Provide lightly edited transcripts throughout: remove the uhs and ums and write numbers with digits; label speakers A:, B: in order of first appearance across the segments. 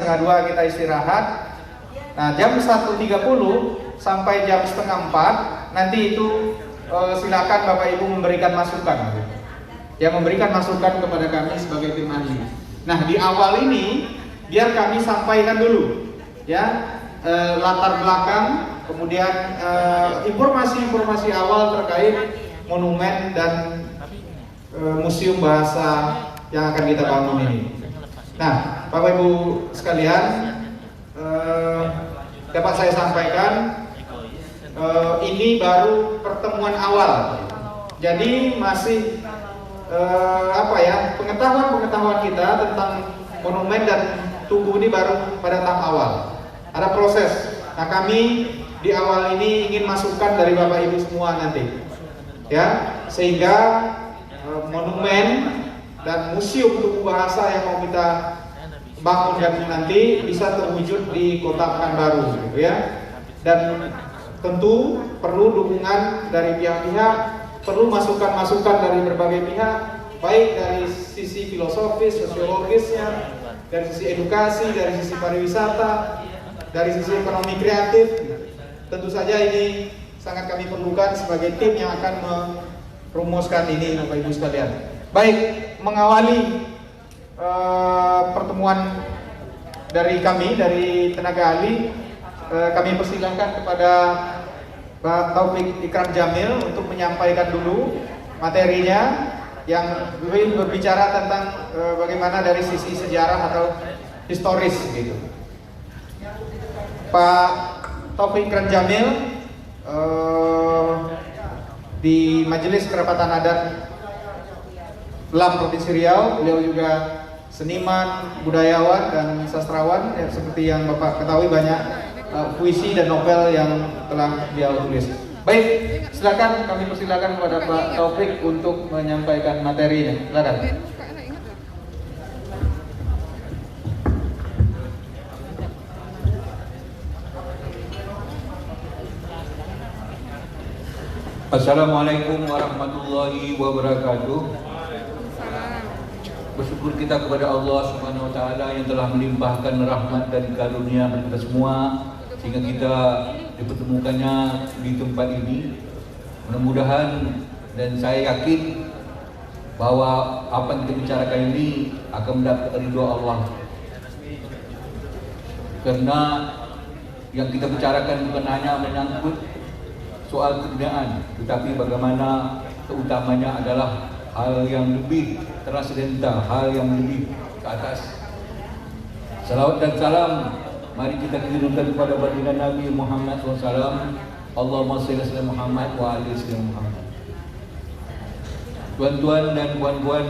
A: 1:30 kita istirahat. Nah, jam 1:30 sampai jam 3:30 nanti itu silakan Bapak Ibu memberikan masukan. Yang memberikan masukan kepada kami sebagai tim ahli. Nah, di awal ini biar kami sampaikan dulu ya latar belakang, kemudian informasi-informasi awal terkait monumen dan museum bahasa yang akan kita bangun ini. Nah, Bapak Ibu sekalian, dapat saya sampaikan ini baru pertemuan awal. Jadi masih pengetahuan kita tentang monumen dan tugu ini baru pada tahap awal. Ada proses. Nah, kami di awal ini ingin masukan dari Bapak Ibu semua nanti, ya, sehingga monumen dan museum tugu bahasa yang mau kita bangun nanti bisa terwujud di Kota Pekanbaru, gitu ya. Dan tentu perlu dukungan dari pihak-pihak, perlu masukan-masukan dari berbagai pihak, baik dari sisi filosofis, sosiologisnya, dari sisi edukasi, dari sisi pariwisata, dari sisi ekonomi kreatif. Tentu saja ini sangat kami perlukan sebagai tim yang akan merumuskan ini, Bapak Ibu sekalian. Baik, mengawali pertemuan dari kami, dari tenaga ahli, kami persilahkan kepada Pak Taufik Ikram Jamil untuk menyampaikan dulu materinya yang berbicara tentang bagaimana dari sisi sejarah atau historis gitu. Pak Taufik Ikram Jamil di Majelis Kerapatan Adat LAM Provinsi Riau, beliau juga seniman, budayawan, dan sastrawan ya, seperti yang Bapak ketahui banyak puisi dan novel yang telah beliau tulis. Baik, silakan, kami persilakan kepada Pak Taufik untuk menyampaikan materinya. Silakan.
B: Assalamualaikum warahmatullahi wabarakatuh. Bersyukur kita kepada Allah Subhanahu wa taala yang telah melimpahkan rahmat dan karunia bagi kita semua sehingga kita dipertemukannya di tempat ini. Mudah-mudahan dan saya yakin bahwa apa yang kita bicarakan ini akan mendapat ridho Allah. Karena yang kita bicarakan bukan hanya menyangkut soal kebudayaan, tetapi bagaimana keutamanya adalah hal yang lebih transendental, hal yang lebih ke atas. Salawat dan salam mari kita kirimkan kepada baginda Nabi Muhammad SAW. Allahumma shalli ala Muhammad wa ali Muhammad. Tuan-tuan dan puan-puan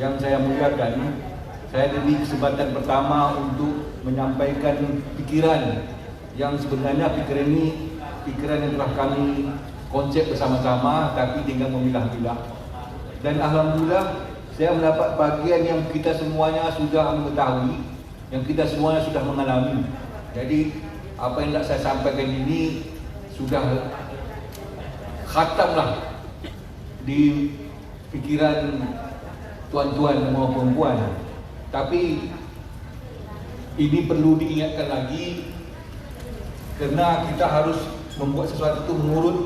B: yang saya muliakan, saya diberi kesempatan pertama untuk menyampaikan pikiran yang sebenarnya pikiran ini pikiran yang telah kami konsep bersama-sama tapi tinggal memilah-milah. Dan alhamdulillah saya mendapat bagian yang kita semuanya sudah mengetahui, yang kita semuanya sudah mengalami. Jadi apa yang nak saya sampaikan ini sudah khatamlah di pikiran tuan-tuan maupun puan. Tapi ini perlu diingatkan lagi karena kita harus membuat sesuatu itu menurut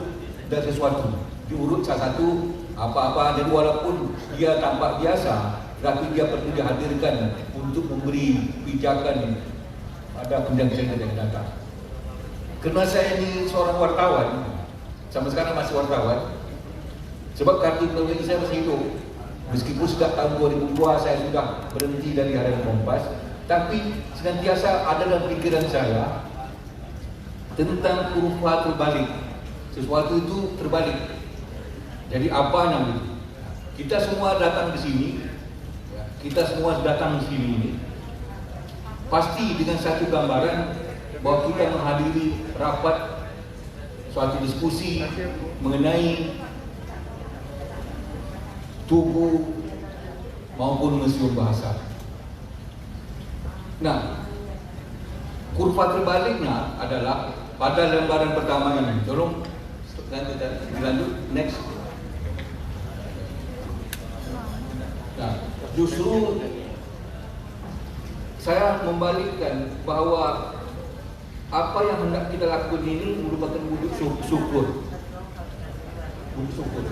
B: dan sesuatu diurut salah satu apa-apa. Jadi walaupun dia tampak biasa, tapi dia perlu dihadirkan untuk memberi pijakan pada pendengar yang datang. Karena saya ini seorang wartawan, sampai sekarang masih wartawan, sebab kartu keluarga saya masih hidup. Meskipun sejak tahun 2002 saya sudah berhenti dari Harian Kompas, tapi senantiasa ada dalam pikiran saya tentang kurva terbalik. Sesuatu itu terbalik. Jadi apa namanya? Kita semua datang ke sini, kita semua datang ke sini ini pasti dengan satu gambaran bahwa kita menghadiri rapat suatu diskusi mengenai tugu maupun museum bahasa. Nah, kurva terbaliknya adalah pada lembaran pertama ini. Tolong dilanjut next. Nah, justru saya membalikkan bahwa apa yang hendak kita lakukan ini merupakan wujud syukur. Wujud syukur.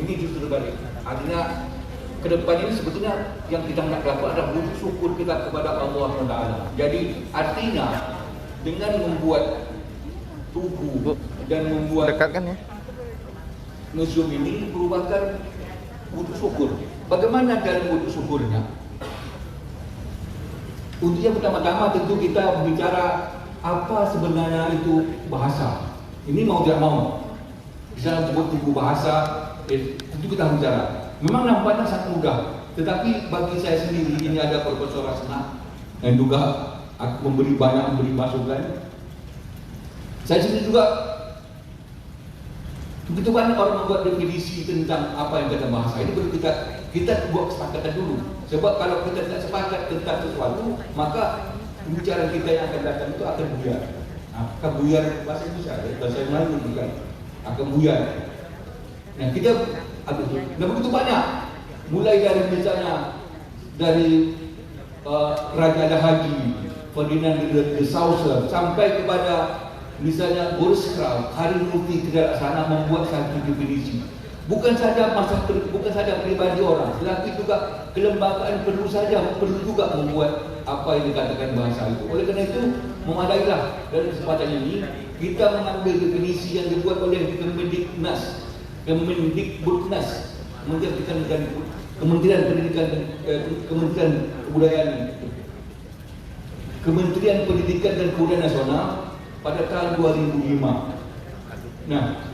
B: Ini justru terbalik. Artinya ke depan ini sebetulnya yang kita hendak lakukan adalah wujud syukur kita kepada Allah SWT. Jadi artinya dengan membuat tugu dan membuat
C: Dekatkan ya.
B: museum ini merupakan wujud syukur. Bagaimana dalam wujud syukurnya? Untuk yang pertama-tama tentu kita bicara apa sebenarnya itu bahasa. Ini mau tidak mau. Di dalam sebuah tubuh bahasa, tentu kita bicara. Memang nampaknya sangat mudah, tetapi bagi saya sendiri ini ada Profesor Rasna dan juga memberi masukan. Saya sendiri juga begitu banyak orang membuat definisi tentang apa yang kita bahasa. Ini perlu kita buat kesepakatan dulu. Sebab kalau kita tidak sepakat tentang sesuatu, maka pembicaraan kita yang akan datang itu akan buyar. Akan buyar bahasa Indonesia, bahasa Melayu bukan. Akan buyar. Nah kita begitu banyak. Mulai dari misalnya dari Raja Haji Ferdinand de Saussure sampai kepada misalnya Boris Kraus, Hari Mufti Kedai Laksana membuat satu definisi. Bukan saja pribadi orang, tetapi juga kelembagaan perlu juga membuat apa yang dikatakan bahasa itu. Oleh karena itu, memadailah dalam kesempatan ini kita mengambil definisi yang dibuat oleh Kemendikbudnas, Kementerian Pendidikan dan Kementerian Kebudayaan, Kementerian Pendidikan dan Kebudayaan Nasional pada tahun 2005. Nah,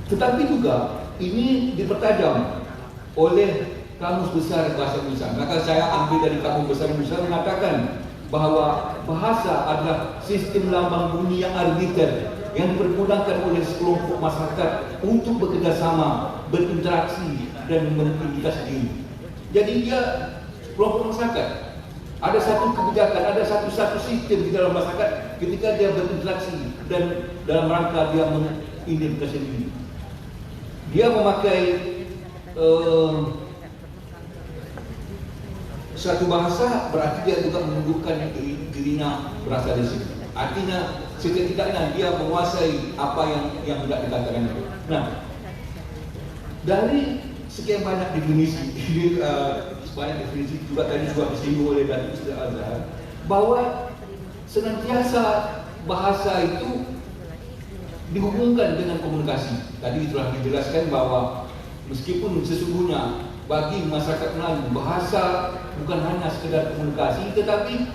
B: tetapi juga ini dipertajam oleh Kamus Besar Bahasa Indonesia. Maka saya ambil dari Kamus Besar Indonesia mengatakan bahwa bahasa adalah sistem lambang bunyi yang arbiter yang dipergunakan oleh sekelompok masyarakat untuk bekerjasama, berinteraksi dan mengidentitas diri. Jadi dia kelompok masyarakat. Ada satu kebijakan, ada satu sistem di dalam masyarakat ketika dia berinteraksi dan dalam rangka dia mengidentifikasi diri. Dia memakai satu bahasa berarti dia juga menunjukkan dirinya berasal dari situ. Artinya setidaknya dia menguasai apa yang tidak dikatakan itu. Nah, dari sekian banyak definisi, banyak definisi juga tadi juga disinggung oleh Datuk Seri Azhar bahwa senantiasa bahasa itu dihubungkan dengan komunikasi. Tadi telah dijelaskan bahwa meskipun sesungguhnya bagi masyarakat Melayu bahasa bukan hanya sekedar komunikasi, tetapi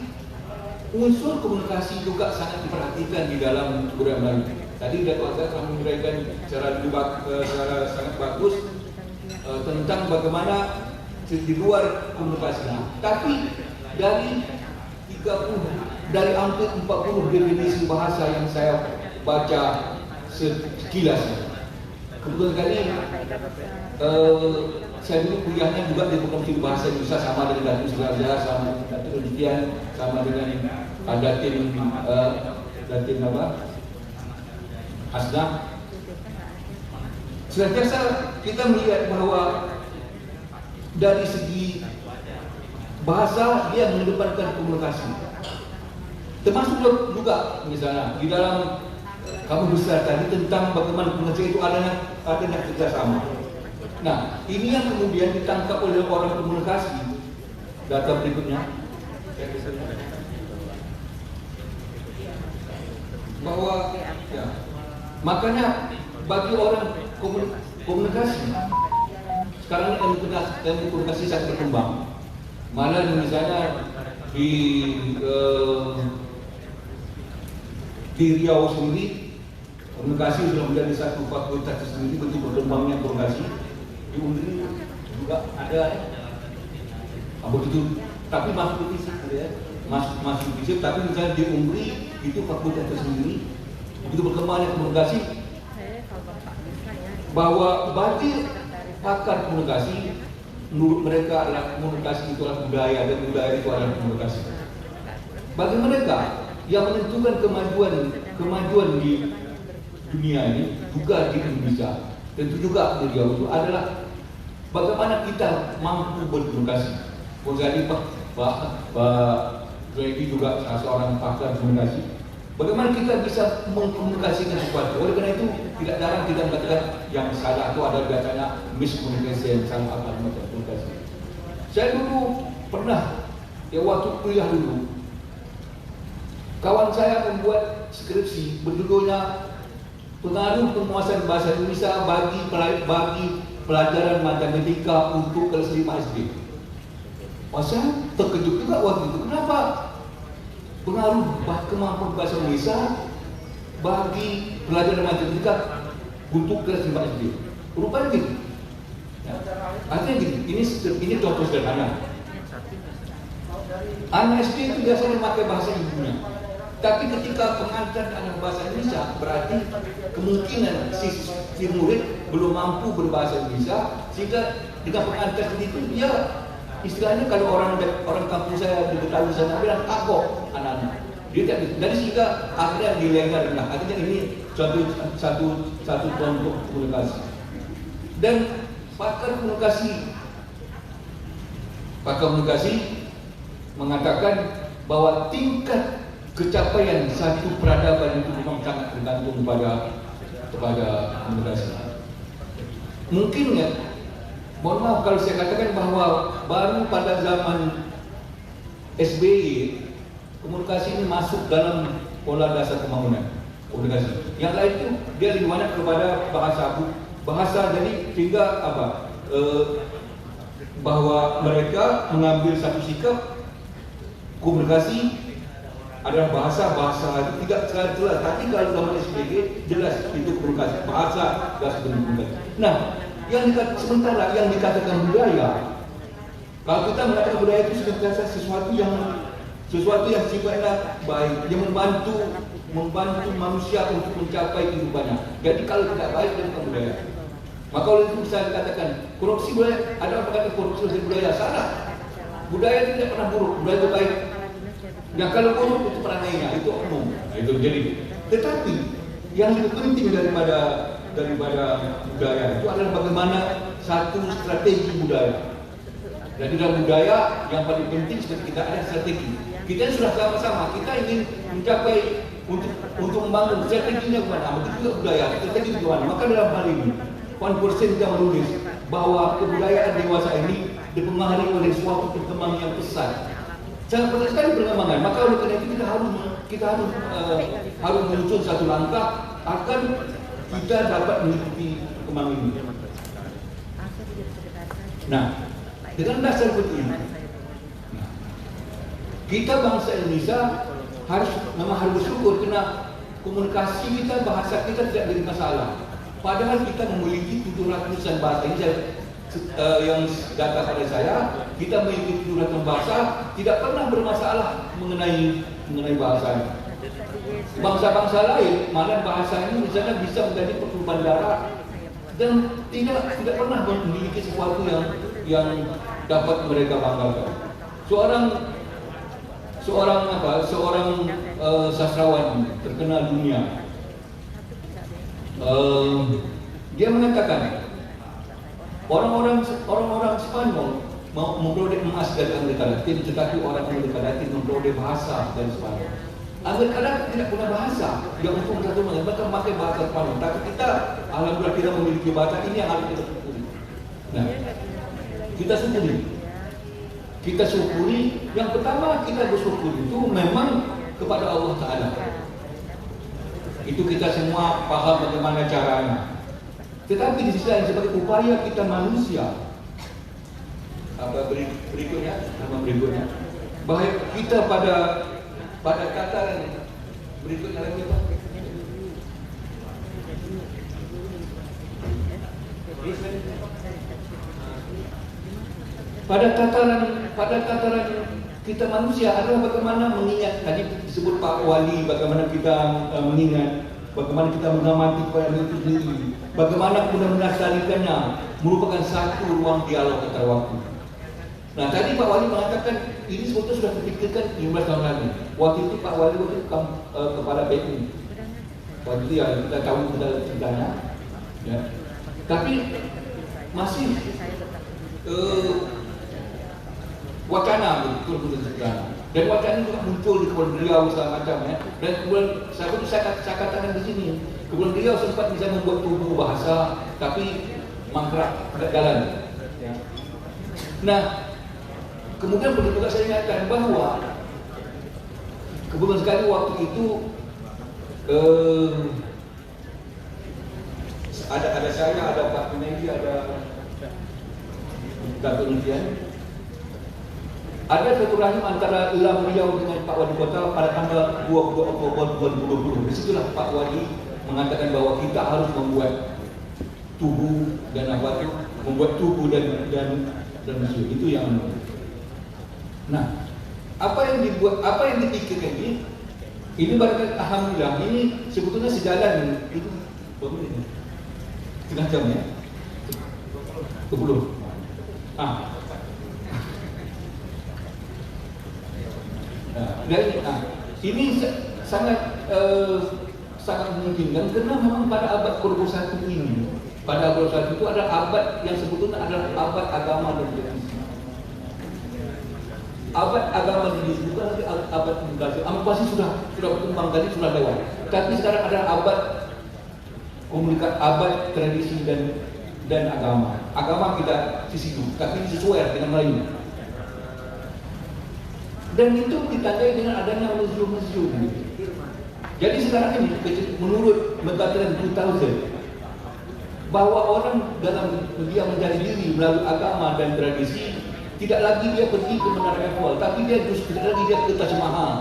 B: unsur komunikasi juga sangat diperhatikan di dalam budaya Melayu. Tadi Datuk Azhar telah memberikan secara sangat bagus tentang bagaimana di luar komunikasinya. Tapi dari hampir 40 definisi bahasa yang saya baca sekilas, kebetulan kali saya dulu kuliahnya juga di program studi bahasa Indonesia sama dengan Datuk Seri Azhar, sama Datuk Rudian, sama dengan Datin Hasna. Senantiasa kita melihat bahwa dari segi bahasa dia mengedepankan komunikasi. Termasuk juga misalnya di dalam kamu besar tadi tentang bagaimana komunikasi itu adanya kerjasama. Nah, ini yang kemudian ditangkap oleh orang komunikasi. Data berikutnya, bahwa ya, makanya bagi orang komunikasi sekarang ilmu komunikasi sangat berkembang. Malah misalnya di Riau sendiri komunikasi sudah menjadi satu fakultas sendiri, bentuk berkembangnya komunikasi. Di UNRI juga ada begitu, tapi masuk ke fisik ya, masuk fisik, tapi misalnya di UNRI itu fakultas tersendiri, begitu berkembangnya komunikasi, bahwa bagi pakar komunikasi menurut mereka adalah komunikasi itu adalah budaya dan budaya itu adalah komunikasi. Bagi mereka yang menentukan kemajuan di dunia ini juga di Indonesia, tentu juga beliau itu adalah bagaimana kita mampu berkomunikasi. Jadi Pak Joedi juga salah seorang pakar komunikasi. Bagaimana kita bisa mengkomunikasikan sesuatu? Oleh karena itu tidak jarang kita mengatakan yang salah itu adalah biasanya miscommunication, salah apa macam komunikasi. Saya dulu pernah waktu kuliah dulu, kawan saya membuat skripsi berjudulnya pengaruh penguasaan bahasa Indonesia bagi pelajaran matematika untuk kelas 5 SD. Saya terkejut juga waktu itu. Kenapa pengaruh kemampuan bahasa Indonesia bagi pelajaran matematika untuk kelas 5 SD? Rupanya gini. Ya. Artinya gini, ini contoh sederhana. Anak SD itu biasanya memakai bahasa ibunya. Tapi ketika pengantar anak bahasa Indonesia, berarti kemungkinan si murid belum mampu berbahasa Indonesia, sehingga dengan pengantar itu dia istilahnya kalau orang kampung saya di Betawi sana bilang kagok anak-anak. Dia tidak, jadi sehingga akhirnya dilenggar. Nah, artinya ini satu contoh komunikasi. Dan pakar komunikasi mengatakan bahwa tingkat kecapaian satu peradaban itu memang sangat tergantung kepada komunikasi. Mungkin ya, mohon maaf kalau saya katakan bahwa baru pada zaman SBY komunikasi ini masuk dalam pola dasar pembangunan komunikasi. Yang lain itu dia lebih banyak kepada bahasa jadi sehingga bahwa mereka mengambil satu sikap komunikasi adalah bahasa itu tidak jelas. Tapi kalau zaman SBY jelas itu komunikasi bahasa jelas komunikasi. Nah, sementara yang dikatakan budaya, kalau kita mengatakan budaya itu sebenarnya sesuatu yang sifatnya baik, yang membantu manusia untuk mencapai kehidupannya. Jadi kalau tidak baik itu bukan budaya. Maka oleh itu bisa dikatakan korupsi budaya. Ada orang berkata korupsi budaya, salah. Budaya itu tidak pernah buruk, budaya itu baik. Nah kalau buruk itu perangainya, itu umum. Nah, itu jadi. Tetapi yang lebih penting daripada budaya itu adalah bagaimana satu strategi budaya. Dan dalam budaya yang paling penting seperti kita ada strategi. Kita sudah sama-sama, kita ingin mencapai untuk membangun strateginya kemana, begitu juga budaya, strategi kemana. Maka dalam hal ini, Puan Kursen kita menulis bahwa kebudayaan dewasa ini dipengaruhi oleh suatu perkembangan yang besar. Sangat penting sekali perkembangan. Maka oleh karena itu kita harus menyusun satu langkah agar kita dapat mengikuti perkembangan ini. Nah, dengan dasar seperti ini, kita bangsa Indonesia memang harus bersyukur karena komunikasi kita, bahasa kita tidak jadi masalah. Padahal kita memiliki 700-an bahasa ini yang data pada saya, kita memiliki 700 bahasa, tidak pernah bermasalah mengenai bahasa. Bangsa-bangsa lain, malah bahasa ini misalnya bisa menjadi pertumpahan darah dan tidak pernah memiliki sesuatu yang dapat mereka banggakan. Seorang sastrawan terkenal dunia, dia mengatakan orang-orang Spanyol memperoleh emas dari Amerika Latin, tetapi orang Amerika Latin memperoleh bahasa dari Spanyol. Amerika Latin tidak punya bahasa, dia untuk satu mereka memakai bahasa Spanyol. Tapi kita, alhamdulillah kita memiliki bahasa ini yang harus kita syukuri. Nah, kita syukuri. Yang pertama kita bersyukur itu memang kepada Allah Ta'ala. Itu kita semua paham bagaimana caranya. Tetapi di sisi lain sebagai upaya kita manusia, berikutnya bahwa kita pada tataran berikutnya lagi Pak. Pada tataran kita manusia adalah bagaimana mengingat, tadi disebut Pak Wali, bagaimana kita mengingat, bagaimana kita mengamati kepada itu sendiri, bagaimana kemudian melestarikannya merupakan satu ruang dialog antar waktu. Nah tadi Pak Wali mengatakan ini sebetulnya sudah terpikirkan 15 tahun lalu. Waktu itu Pak Wali kepala BU. Waktu itu ya kita tahu kita ceritanya, ya. Tapi masih wacana betul-betul sederhana. Dan wacana juga muncul di Kepulauan Riau segala macam ya. Dan kemudian saya katakan di sini, Kepulauan Riau sempat bisa membuat tubuh bahasa, tapi mangkrak tidak jalan. Ya. Nah, kemudian perlu juga saya ingatkan bahwa kebetulan sekali waktu itu ada saya, ada Pak Junaidi, ada Datuk Nurdian. Ada satu rahim antara Elam Riau dengan Pak Wali Kota pada tanggal 22 Oktober 2020. Disitulah Pak Wali mengatakan bahwa kita harus membuat tubuh dan membuat tubuh dan museum. Itu yang. Nah, apa yang dipikirkan ini barangkali alhamdulillah ini sebetulnya sejalan itu berapa menit? Setengah jam ya? 20. Ini sangat memungkinkan karena memang pada abad ke-21 ini, pada abad ke-21 itu ada abad yang sebetulnya adalah abad agama dan tradisi. Abad agama dan tradisi bukan lagi abad komunikasi. Pasti sudah berkembang tadi, sudah lewat. Tapi sekarang ada abad komunikasi, abad tradisi dan agama. Agama kita sisi itu, tapi sesuai dengan lainnya. Dan itu ditandai dengan adanya museum-museum. Jadi sekarang ini menurut Megatren 2000 bahwa orang dalam dia mencari diri melalui agama dan tradisi, tidak lagi dia pergi ke Menara Eiffel, tapi dia justru tidak lagi dia ke Taj Mahal,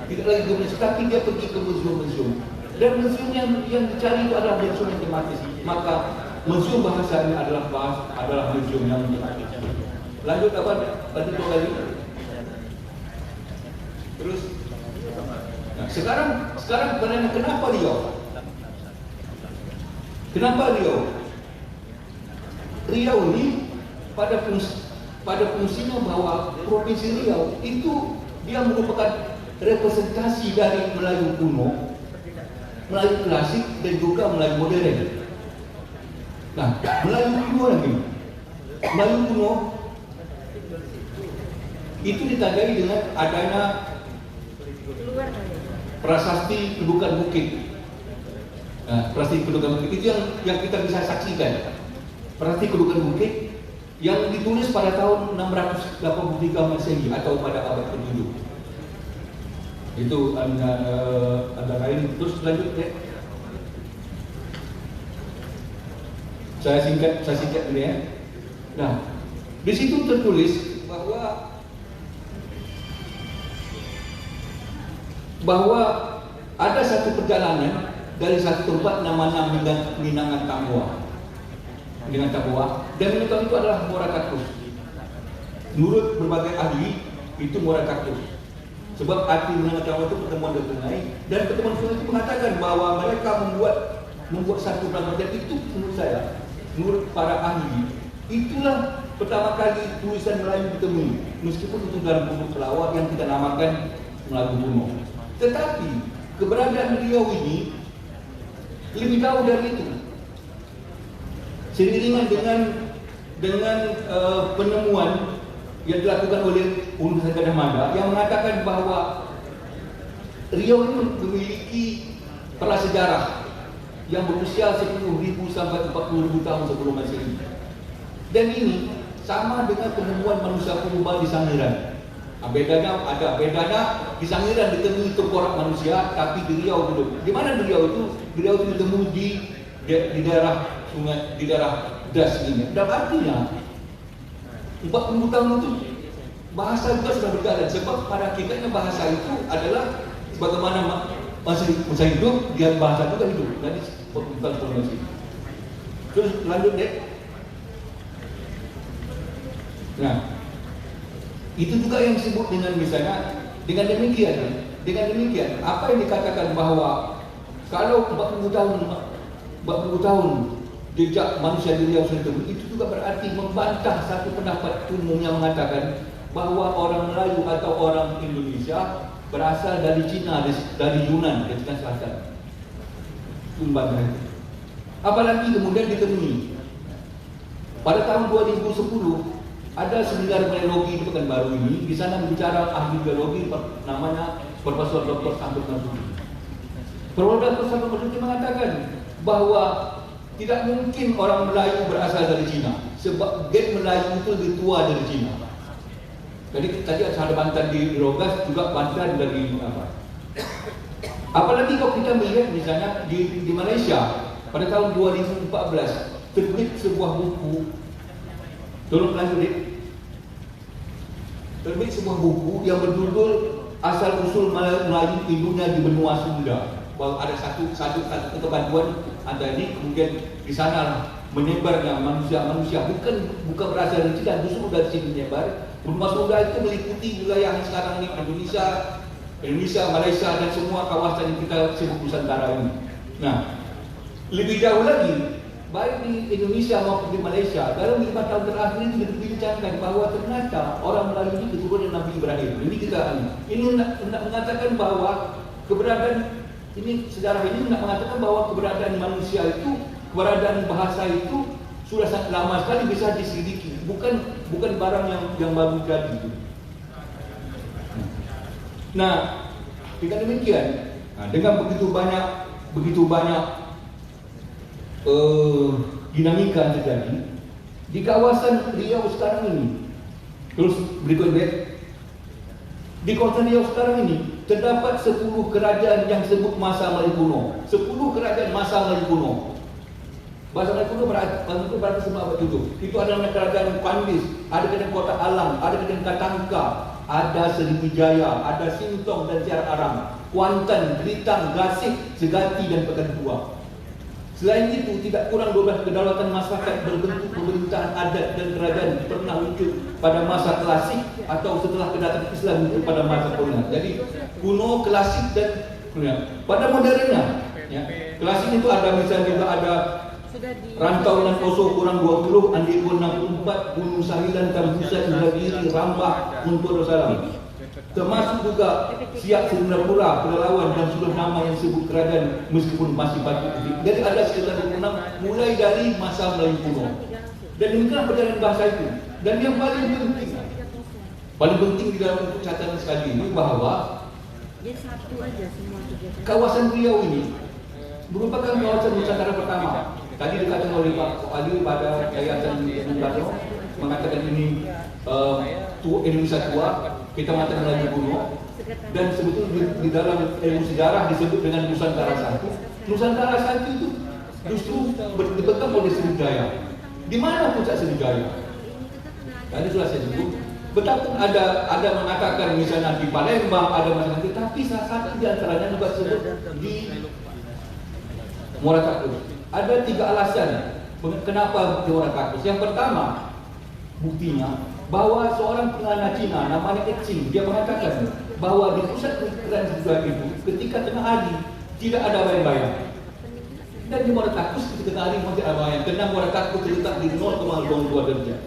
B: tidak lagi ke museum, tapi dia pergi ke museum-museum. Dan museum yang dicari itu adalah museum yang tematis. Maka museum bahasa ini adalah museum yang tematis. Lanjut apa? Lanjut lagi. Terus, nah, sekarang kenapa Riau? Kenapa Riau? Riau ini pada fungsinya bahwa Provinsi Riau itu dia merupakan representasi dari Melayu kuno, Melayu klasik dan juga Melayu modern. Nah, Melayu kuno lagi, Melayu kuno itu ditandai dengan adanya prasasti kedudukan bukit. Nah, prasasti kedudukan bukit itu yang kita bisa saksikan. Prasasti kedudukan bukit yang ditulis pada tahun 683 Masehi atau pada abad ke-7. Itu antara lain. Terus lanjut ya. Saya singkat dulu ya. Nah, di situ tertulis bahwa ada satu perjalanan dari satu tempat namanya Minangan Tambua. Dan Minangan itu adalah Muara Kaktus. Menurut berbagai ahli, itu Muara Kaktus. Sebab arti Minangan Tambua itu pertemuan dan sungai, dan pertemuan sungai itu mengatakan bahwa mereka membuat satu pelabuhan. Itu menurut saya, menurut para ahli, itulah pertama kali tulisan Melayu ditemui, meskipun itu dalam bentuk pelawak yang kita namakan Melayu kuno. Tetapi keberadaan Riau ini lebih jauh dari itu. Seiringan dengan penemuan yang dilakukan oleh Universitas Gadjah Mada yang mengatakan bahwa Riau ini memiliki prasejarah yang berusia 10.000 sampai 40.000 tahun sebelum Masehi. Dan ini sama dengan penemuan manusia purba di Sangiran. Bedanya di Sangiran ditemui tengkorak manusia, tapi di Riau belum. Di mana di Riau itu? Di Riau itu ditemui di daerah sungai, di daerah Das ini. Dan artinya 40 tahun itu bahasa juga sudah berjalan. Sebab pada hakikatnya bahasa itu adalah sebagaimana masih hidup, dia bahasa juga hidup. Jadi bukan formasi. Terus lanjut deh. Nah, itu juga yang disebut dengan misalnya dengan demikian apa yang dikatakan bahwa kalau 40 tahun jejak manusia di Riau itu juga berarti membantah satu pendapat umum yang mengatakan bahwa orang Melayu atau orang Indonesia berasal dari Cina, dari Yunan, dari Cina Selatan. Membantah. Apalagi kemudian ditemui pada tahun 2010 ada seminar geologi di Pekanbaru ini. Di sana bicara ahli geologi namanya Profesor Dr. Samsul Marsudi. Profesor Dr. Samsul Marsudi mengatakan bahwa tidak mungkin orang Melayu berasal dari Cina, sebab gen Melayu itu lebih tua dari Cina. Jadi tadi ada Banten di Rogas, juga Banten dari apa? Apalagi kalau kita melihat misalnya di Malaysia pada tahun 2014 terbit sebuah buku, tolong lanjut, terbit sebuah buku yang berjudul Asal Usul Melayu Dunia di Benua Sunda. Bahwa ada satu kebantuan antara ini, kemudian di sana menyebarnya manusia bukan berasal dari Cina, justru dari sini menyebar. Benua Sunda itu meliputi wilayah yang sekarang ini Indonesia, Malaysia dan semua kawasan yang kita sebut Nusantara ini. Nah, lebih jauh lagi, baik di Indonesia maupun di Malaysia, dalam 5 tahun terakhir ini dibincangkan bahwa ternyata orang Melayu ini keturunan Nabi Ibrahim. Ini mengatakan bahwa keberadaan ini sejarah ini mengatakan bahwa keberadaan manusia itu, keberadaan bahasa itu sudah sangat lama sekali bisa diselidiki, bukan barang yang baru jadi. Nah, dengan demikian, dengan begitu banyak dinamika yang terjadi di kawasan Riau sekarang ini. Terus berikutnya, di kawasan Riau sekarang ini terdapat 10 kerajaan yang disebut masa Melayu kuno. 10 kerajaan masa Melayu kuno. Masa Melayu kuno berarti semua abad itu. Itu adalah kerajaan Pandis, ada kerajaan Kota Alang, ada kerajaan Katangka, ada Sriwijaya, ada Sintong dan Siar Aram, Kuantan, Gelitang, Gasik, Segati dan Pekan Tua. Selain itu, tidak kurang 12 kedaulatan masyarakat berbentuk pemerintahan adat dan kerajaan pernah wujud pada masa klasik atau setelah kedatangan Islam pada masa kolonial. Jadi kuno, klasik dan kolonial. Pada modernnya, ya, klasik itu ada misalnya juga ada Rantau dan Poso kurang 20, Andipun 64, Gunung Sahilan, Tambusan, Indragiri, Rambah, Guntur Salam. Termasuk juga Siak Singapura, Pelalawan dan seluruh nama yang disebut kerajaan meskipun masih patut. Jadi ada sekitar 26 mulai dari masa Melayu kuno. Dan demikian perjalanan bahasa itu. Dan yang paling penting di dalam catatan sekali ini bahwa kawasan Riau ini merupakan kawasan Nusantara pertama. Tadi dikatakan oleh Pak Ali pada Yayasan Bung Karno mengatakan ini Indonesia tua. Kita mengatakan Melayu kuno, dan sebetulnya di dalam ilmu sejarah disebut dengan Nusantara Satu. Nusantara Satu itu justru dibekam oleh Sriwijaya. Di mana puncak Sriwijaya? Tadi sudah saya sebut. Betapun ada mengatakan misalnya di Palembang, ada masalah, tapi salah satu di antaranya juga disebut di Muara Takus. Ada 3 alasan kenapa di Muara Takus. Yang pertama, buktinya bahwa seorang pengelana Cina namanya Etsing, dia mengatakan bahwa di pusat pemikiran Sriwijaya itu ketika tengah hari tidak ada bayang-bayang, dan di Muara Takus ketika tengah hari masih ada bayang, karena Muara Takus terletak di 0,2 derajat.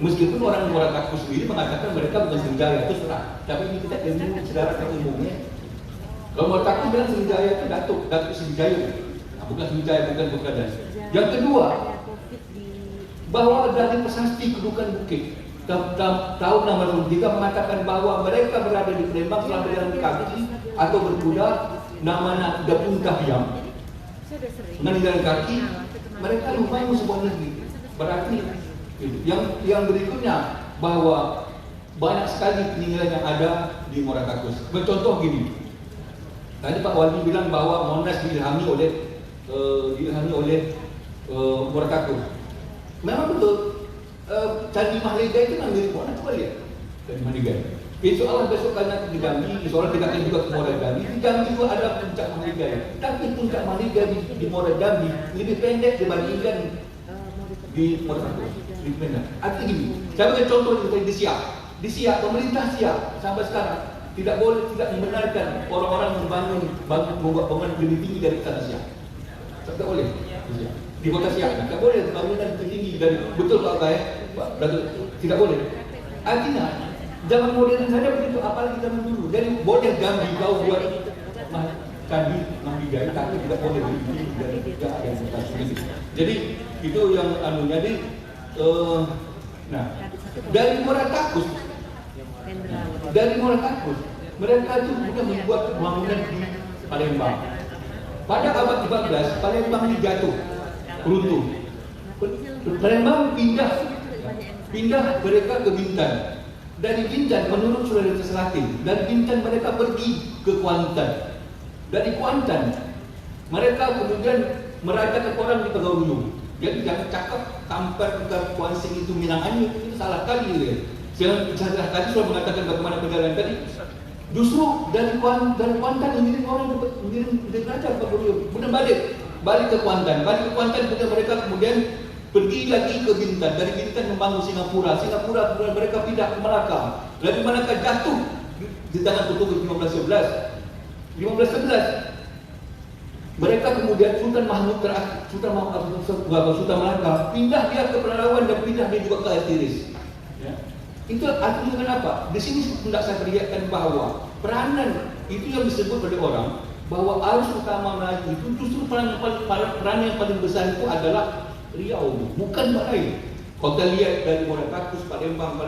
B: Meskipun orang Muara Takus sendiri mengatakan mereka bukan Sriwijaya, itu serah, tapi ini kita ilmu sejarah umumnya. Kalau Muara Takus bilang Sriwijaya itu Datuk Sriwijaya, bukan Sriwijaya, bukan. Yang kedua, bahwa dari prasasti kedudukan bukit tahun 63 mengatakan bahwa mereka berada di Palembang selama berjalan kaki atau berkuda, namanya Dapun Kahyang. Dengan jalan kaki, mereka lumayan sebuah negeri. Berarti yang berikutnya bahwa banyak sekali peninggalan yang ada di Muara Takus. Bercontoh gini, tadi Pak Wali bilang bahwa Monas diilhami oleh Muara Takus. Memang betul. Candi Mahligai itu milik Monas, coba lihat Candi Mahligai. Insya Allah besok tanya di Jambi, insya Allah kita akan juga ke Muara Jambi. Di Jambi itu ada puncak Mahligai, tapi puncak Mahligai di Muara Jambi lebih pendek dibandingkan di Muara Takus. Lebih pendek. Artinya gini, saya beri contoh di Siak. Di Siak, pemerintah Siak sampai sekarang tidak membenarkan orang-orang membangun lebih tinggi dari tanah Siak. Tidak boleh. Di kota Siak, tidak boleh bangunan tinggi dari betul Pak Kaya, tidak boleh. Artinya zaman modern saja begitu, apalagi zaman dulu. Dari boleh Jambi kau buat candi Mahligai, tapi tidak boleh dari. Jadi itu yang jadi Nah, dari Muara Takus, mereka itu sudah membuat bangunan di Palembang. Pada abad 14, Palembang ini jatuh, runtuh. Palembang pindah mereka ke Bintan. Dari Bintan menurut Sulawesi Selatan, dari Bintan mereka pergi ke Kuantan. Dari Kuantan mereka kemudian merajakan orang di Tegaulu. Jadi jangan cakap Kampar ke Kuansing itu Minangani, itu salah kali ya. Saya tadi sudah mengatakan bagaimana perjalanan tadi. Justru dari Kuantan mengirim orang mengirim raja ke Tegaulu. Kemudian balik ke Kuantan, kemudian mereka kemudian pergi lagi ke Bintan. Dari Bintan membangun Singapura mereka pindah ke Melaka. Lalu Melaka jatuh di tangan Portugis 1511. Mereka kemudian Sultan Mahmud Sultan Melaka pindah dia ke Pelalawan dan pindah dia juga ke Altiris. Ya. Itu artinya kenapa? Di sini tidak saya perlihatkan bahwa peranan itu yang disebut oleh orang bahwa arus utama Melayu itu justru peranan yang paling besar itu adalah Riau, bukan lain. Kau lihat dari Muara Takus, Palembang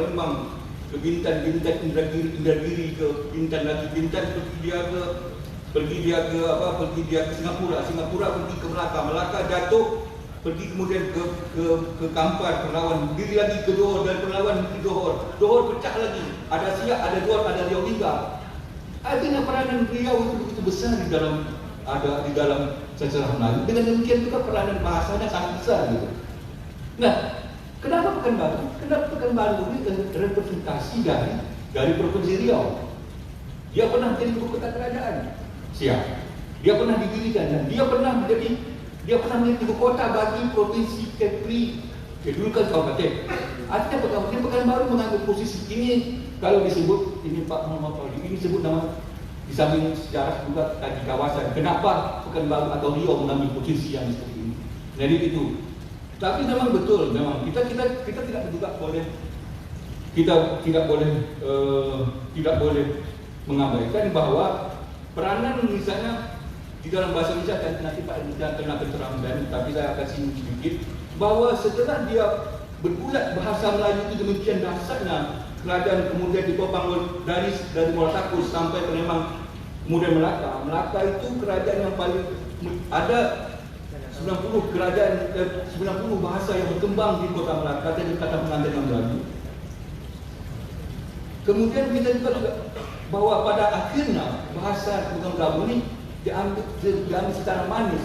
B: ke Bintan, Indragiri ke Bintan lagi, Bintan pergi dia ke Singapura, pergi ke Melaka jatuh, pergi kemudian ke Kampar, Pelawan, diri lagi ke Johor, dan Pelawan ke Johor pecah lagi, ada Siak, ada Johor, ada Riau Hingga. Artinya peranan Riau itu begitu besar di dalam sejarah Melayu. Dengan demikian juga peranan bahasanya sangat besar gitu. Nah, kenapa Pekanbaru ini representasi dari Provinsi Riau? Dia pernah menjadi ibu kota kerajaan. Siap. Dia pernah didirikan dan dia pernah menjadi ibu kota bagi Provinsi Kepri. Dulu kan Kabupaten. Artinya Pekanbaru mengambil posisi ini. Kalau disebut ini Pak Muhammad Fauzi, ini disebut nama di samping sejarah juga tadi kawasan. Kenapa Pekanbaru atau Riau mengambil posisi yang seperti ini? Jadi itu. Tapi memang betul, kita tidak juga boleh tidak boleh mengabaikan bahwa peranan misalnya di dalam bahasa Indonesia nanti Pak Indonesia kena keterangan, tapi saya akan singgung sedikit bahwa setelah dia bergulat bahasa Melayu itu demikian dahsyatnya, kerajaan kemudian ditopang dari Muara Takus sampai Palembang, kemudian Melaka itu kerajaan yang paling ada 90 bahasa yang berkembang di kota Melaka dan di kata pengantin yang Melayu. Kemudian kita juga bahwa pada akhirnya bahasa Pekanbaru ini diambil secara manis,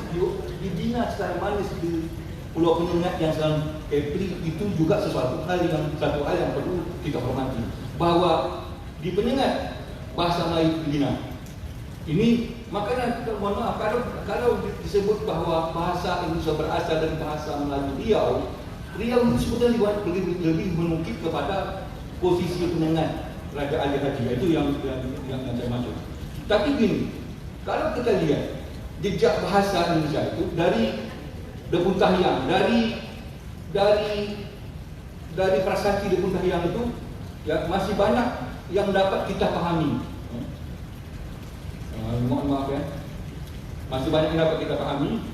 B: dibina secara manis di Pulau Penyengat yang sekarang Kepri. Itu juga satu hal yang perlu kita hormati, bahwa di Penyengat bahasa Melayu dibina. Ini makanya kita mohon maaf kalau disebut bahwa bahasa Indonesia berasal dari bahasa Melayu Riau itu sebetulnya lebih menukik kepada posisi Penyengat Raja Ali Haji. Itu yang saya maksud. Tapi gini, kalau kita lihat jejak bahasa Indonesia itu dari Depun Tahyang, dari prasasti Depun Tahyang itu ya masih banyak yang dapat kita pahami. Mohon maaf ya, masih banyak yang dapat kita pahami.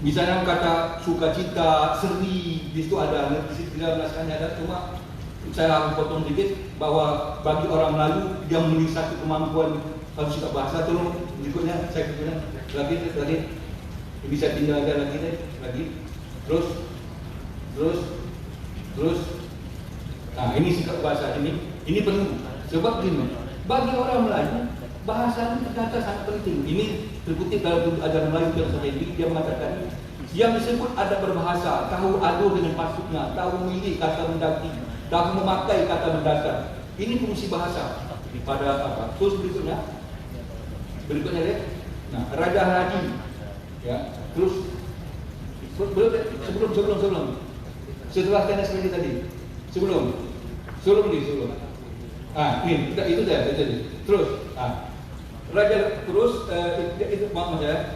B: Misalnya kata sukacita, seri, di situ ada, di dalam naskahnya ada. Cuma saya potong sedikit bahwa bagi orang Melayu yang memiliki satu kemampuan harus suka bahasa. Tolong berikutnya saya kemudian lagi bisa tinggal lagi terus. Nah, ini sikap bahasa ini perlu. Sebab gini, bagi orang Melayu bahasa itu ternyata sangat penting. Ini terkutip dalam ajaran Melayu yang saya ini, dia mengatakan yang disebut ada berbahasa, tahu adu dengan pasuknya, tahu milih kata mendaki, tahu memakai kata mendasar. Ini fungsi bahasa pada apa? Terus berikutnya lihat. Nah, Raja Haji, ya. Terus sebelum setelah tenis tadi, sebelum. Ini itu tadi. Terus,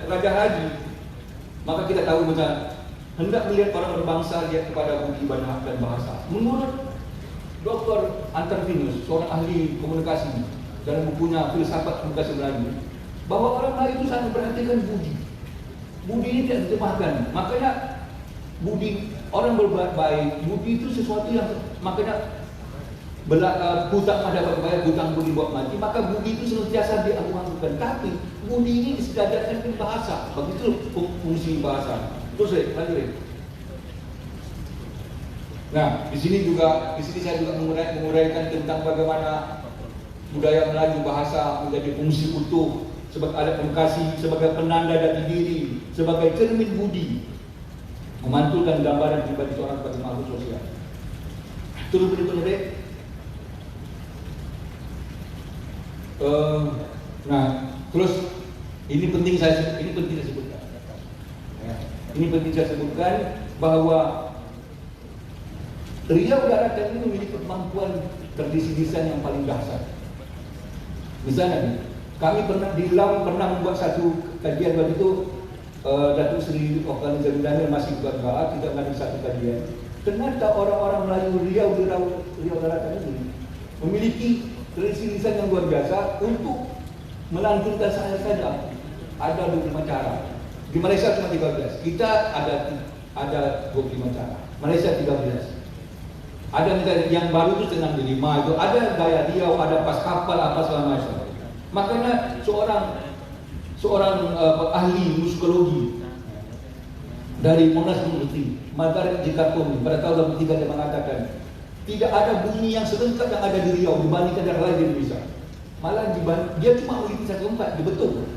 B: Raja Haji. Maka kita tahu macam hendak melihat orang berbangsa lihat kepada budi bahasa dan bahasa. Menurut Dr. Antarvinus, seorang ahli komunikasi dalam bukunya Filsafat Komunikasi Melayu, bahwa orang Melayu itu sangat memperhatikan budi. Budi ini tidak diterjemahkan. Makanya budi, orang berbuat baik, budi itu sesuatu yang, makanya hutang pada bayar, hutang budi buat mati. Maka budi itu senantiasa diagung-agungkan. Tapi budi ini disejajarkan dengan bahasa. Begitu fungsi bahasa. Terus lanjut. Nah, di sini saya juga menguraikan tentang bagaimana budaya Melayu bahasa menjadi fungsi utuh sebagai alat komunikasi, sebagai penanda jati diri, sebagai cermin budi, memantulkan gambaran pribadi seorang sebagai makhluk sosial. Terus berikutnya, nah, terus ini penting saya sebutkan. Ya, ini penting saya sebutkan bahwa Riau Daratan ini memiliki kemampuan tradisi desain yang paling dahsyat. Misalnya, kami pernah membuat satu kajian waktu itu, Datuk Seri Oklan Zamindani masih buat baat, kita mengadakan satu kajian. Ternyata orang-orang Melayu Riau Daratan ini memiliki tradisi desain yang luar biasa untuk melanjutkan saja ada 25 cara. Di Malaysia cuma 13, kita ada 25 cara. Malaysia 13. Ada misalnya yang baru itu tenang di 5 itu, ada gaya Riau, ada pas kapal apa segala macam. Makanya seorang ahli musikologi dari Monash University, Margaret Jikatum, pada tahun 2003 dia mengatakan tidak ada bunyi yang selengkap yang ada di Riau dibandingkan daerah lain di Indonesia. Malah dia cuma memiliki satu tempat, dia betul.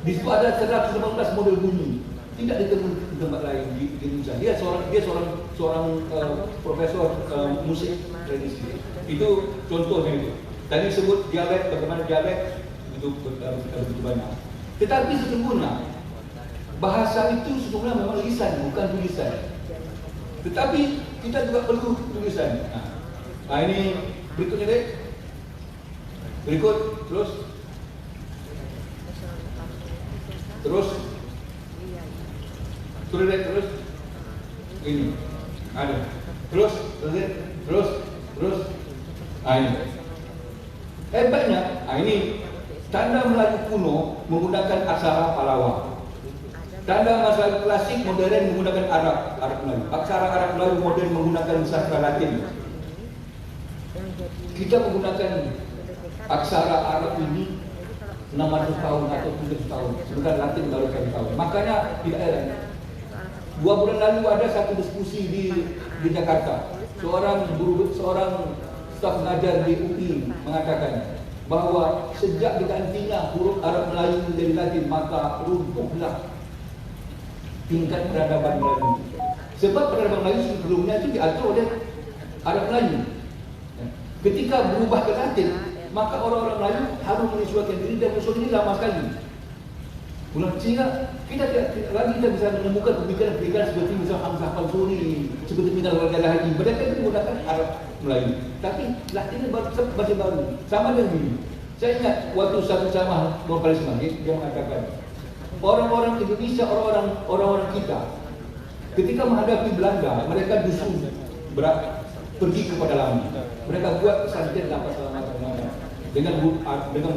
B: Di situ ada 118 model bunyi. Tidak ditemukan di tempat lain di Indonesia. Dia seorang profesor musik tradisi. Itu contohnya itu. Tadi sebut dialek, bagaimana dialek itu begitu banyak. Tetapi sesungguhnya bahasa itu sesungguhnya memang lisan, bukan tulisan. Tetapi kita juga perlu tulisan. Nah ini berikutnya deh. Berikut terus ini ada terus ini hebatnya. Ini tanda Melayu kuno menggunakan aksara Pallawa, tanda Melayu klasik modern menggunakan Arab Melayu, aksara Arab Melayu modern menggunakan sastra Latin. Kita menggunakan aksara Arab ini 600 tahun atau 700 tahun, sebentar Latin baru 1 tahun. Makanya tidak heran 2 bulan lalu ada satu diskusi di Jakarta. Seorang staf pengajar di UI mengatakan bahwa sejak digantinya huruf Arab Melayu menjadi Latin, maka runtuhlah tingkat peradaban Melayu. Sebab peradaban Melayu sebelumnya itu diatur oleh Arab Melayu. Ketika berubah ke Latin, maka orang-orang Melayu harus menyesuaikan diri, dan musuh ini lama sekali. Sehingga kita bisa menemukan pemikiran-pemikiran seperti misalnya Hamzah Al-Suri, seperti misalnya Raja Haji. Mereka itu menggunakan Arab Melayu. Tapi Latin masih baru. Sama dengan ini. Saya ingat waktu satu ceramah Muhammad Paris Magid, dia mengatakan orang-orang Indonesia, orang-orang kita ketika menghadapi Belanda, mereka dusun pergi ke pedalaman. Mereka buat pesantren apa segala macam dengan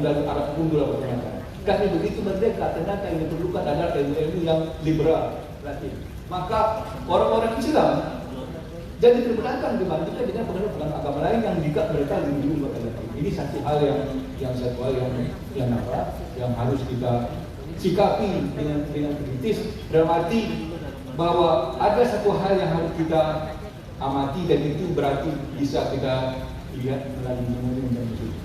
B: medali Arab Gundul apa segala. Tapi begitu merdeka, ternyata yang diperlukan adalah ilmu-ilmu yang liberal Latin. Maka orang-orang Islam jadi terbelakang dibandingkan dengan penganut agama lain yang juga mereka lebih dulu Latin. Ini satu hal yang harus kita sikapi dengan kritis, dalam arti bahwa ada satu hal yang harus kita amati, dan itu berarti bisa kita lihat melalui ilmu-ilmu itu.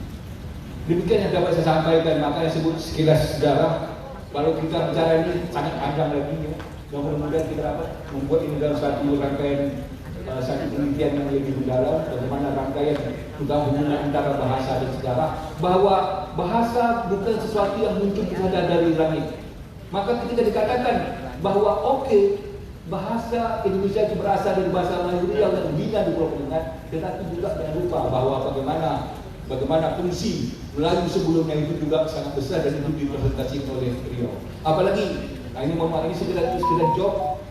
B: Demikian yang dapat saya sampaikan. Makanya sebut sekilas sejarah. Kalau kita bicara ini sangat panjang lagi ya. Mudah-mudahan kita dapat membuat ini dalam satu rangkaian, satu penelitian yang lebih mendalam, bagaimana rangkaian tentang hubungan antara bahasa dan sejarah, bahwa bahasa bukan sesuatu yang muncul saja dari langit. Maka ketika dikatakan bahwa bahasa Indonesia itu berasal dari bahasa Melayu yang dibina di Pulau Penyengat, tetapi juga jangan lupa bahwa bagaimana fungsi Melayu sebelumnya itu juga sangat besar dan itu dipresentasikan oleh Riau. Apalagi, ini mohon maaf, ini sekedar job,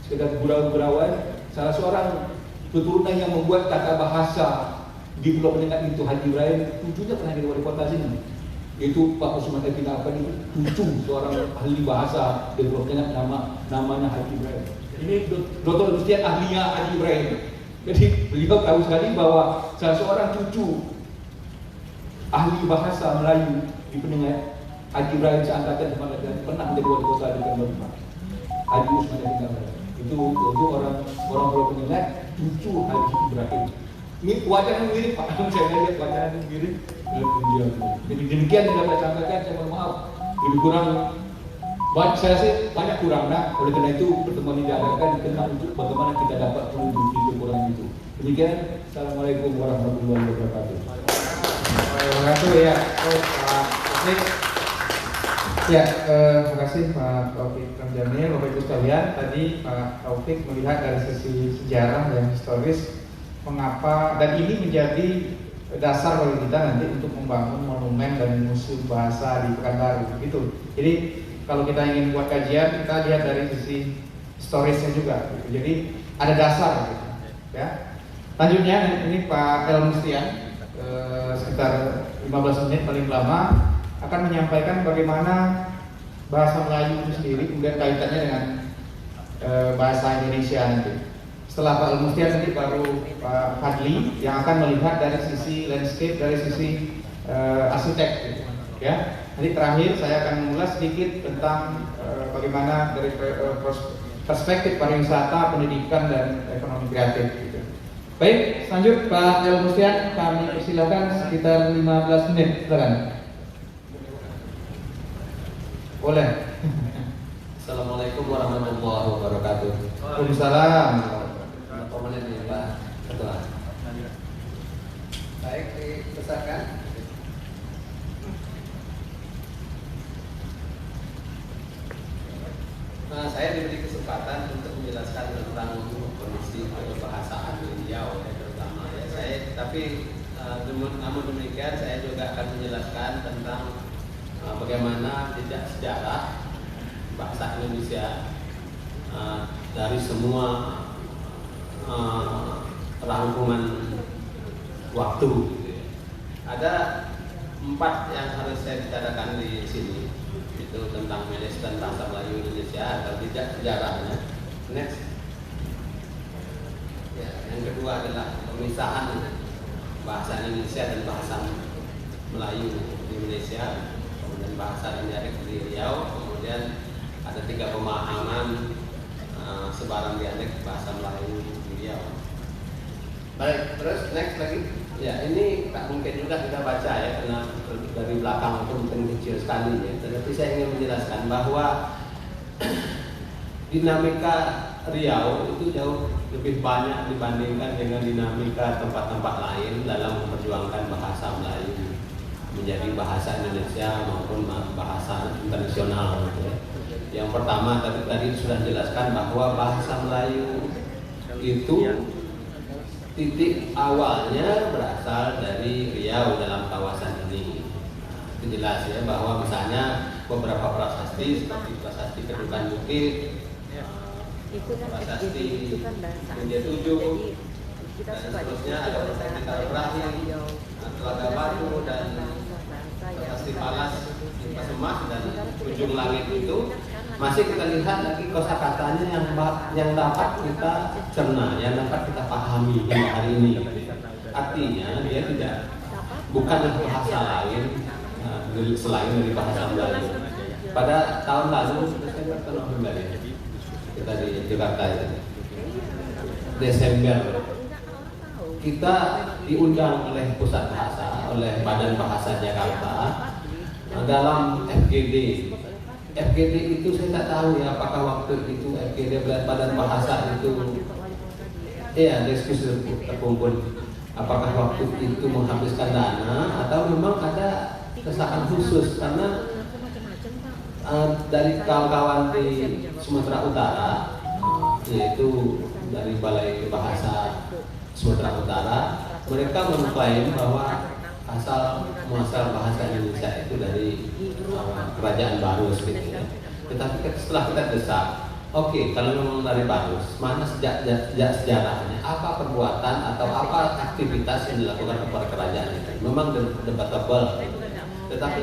B: sekedar gurau-gurauan. Salah seorang keturunan yang membuat tata bahasa di Pulau Penyengat itu Haji Ibrahim, tujuhnya pernah jadi wali kota sini. Itu Pak Usman Epinapan itu cucu seorang ahli bahasa, dia belum ingat namanya Haji Ibrahim. Ini Dr. Lustian ahlinya Haji Ibrahim. Jadi beliau tahu sekali bahwa salah seorang cucu ahli bahasa Melayu di Penengat, Haji Ibrahim seangkatan sama dengan pernah menjadi wali kota di Kalimantan. Haji Usman Epinapan itu orang Pulau Penengat, cucu Haji Ibrahim. Ini wajah yang mirip Pak, saya lihat wajah yang mirip. Jadi demikian yang dapat saya sampaikan, saya mohon maaf lebih kurang. Saya sih banyak kurang, nah oleh karena itu pertemuan ini diadakan tentang untuk bagaimana kita dapat menutupi kekurangan itu. Demikian, Assalamualaikum warahmatullahi wabarakatuh.
A: Terima kasih ya, Pak Taufik. Ya, terima kasih Pak Taufik Ramjamil, Bapak Ibu sekalian. Tadi Pak Taufik melihat dari sisi sejarah dan historis mengapa, dan ini menjadi dasar bagi kita nanti untuk membangun monumen dan museum bahasa di Pekanbaru, gitu. Jadi kalau kita ingin buat kajian, kita lihat dari sisi historisnya juga, gitu. Jadi ada dasar, gitu. Ya. Selanjutnya ini Pak El Mustian, sekitar 15 menit paling lama akan menyampaikan bagaimana bahasa Melayu itu sendiri, kemudian kaitannya dengan bahasa Indonesia nanti. Setelah Pak El Mustian nanti baru Pak Fadli yang akan melihat dari sisi landscape, dari sisi arsitek, gitu. Ya. Nanti terakhir saya akan mengulas sedikit tentang bagaimana dari perspektif pariwisata, pendidikan dan ekonomi kreatif, gitu. Baik, lanjut Pak El Mustian, kami persilakan sekitar 15 menit, silakan. Boleh.
C: Assalamualaikum warahmatullahi wabarakatuh.
A: Waalaikumsalam.
C: Berapa menit nih Pak Ketua? Baik, dibesarkan. Nah, saya diberi kesempatan untuk menjelaskan tentang kondisi kebahasaan di Riau, ya, terutama ya tapi namun demikian saya juga akan menjelaskan tentang bagaimana jejak sejarah bahasa Indonesia dari semua rangkuman waktu, gitu ya. Ada 4 yang harus saya bicarakan di sini, itu tentang manajemen bahasa Melayu Indonesia atau jejak sejarahnya. Next. Ya, yang kedua adalah pemisahan bahasa Indonesia dan bahasa Melayu di Indonesia, kemudian bahasa Indonesia di Riau, kemudian ada 3 pemahaman sebaran dialek bahasa Melayu di Riau. Baik, terus next lagi. Ya, ini tak mungkin juga kita baca ya, karena dari belakang itu mungkin kecil sekali ya. Tetapi saya ingin menjelaskan bahwa dinamika Riau itu jauh lebih banyak dibandingkan dengan dinamika tempat-tempat lain dalam memperjuangkan bahasa Melayu menjadi bahasa Indonesia maupun bahasa internasional, gitu ya. Yang pertama tadi sudah dijelaskan bahwa bahasa Melayu itu titik awalnya berasal dari Riau dalam kawasan ini. Itu jelas ya, bahwa misalnya beberapa prasasti seperti prasasti Kedukan Bukit, prasasti India 7, dan seterusnya ada prasasti Karabrahim, Telaga Batu, dan prasasti Palas, Pasemas, dan Ujung Langit itu masih kita lihat lagi kosakatanya yang dapat kita cerna, yang dapat kita pahami hari ini. Artinya dia bukan bahasa lain selain dari bahasa Melayu. Pada tahun lalu Desember atau November ya, kita di Jakarta itu, Desember kita diundang oleh Pusat Bahasa, oleh Badan Bahasa Jakarta dalam FGD. FGD itu saya tak tahu ya, apakah waktu itu FGD Badan Bahasa itu diskusi terkumpul, apakah waktu itu menghabiskan dana atau memang ada desakan khusus, karena dari kawan-kawan di Sumatera Utara, yaitu dari Balai Bahasa Sumatera Utara, mereka mengklaim bahwa asal muasal bahasa Indonesia itu dari Kerajaan Barus, gitu ya. Tetapi setelah kita desak, oke, kalau memang dari Barus, mana sejak sejarahnya, apa perbuatan atau apa aktivitas yang dilakukan kepada kerajaan itu? Memang debatable. Tetapi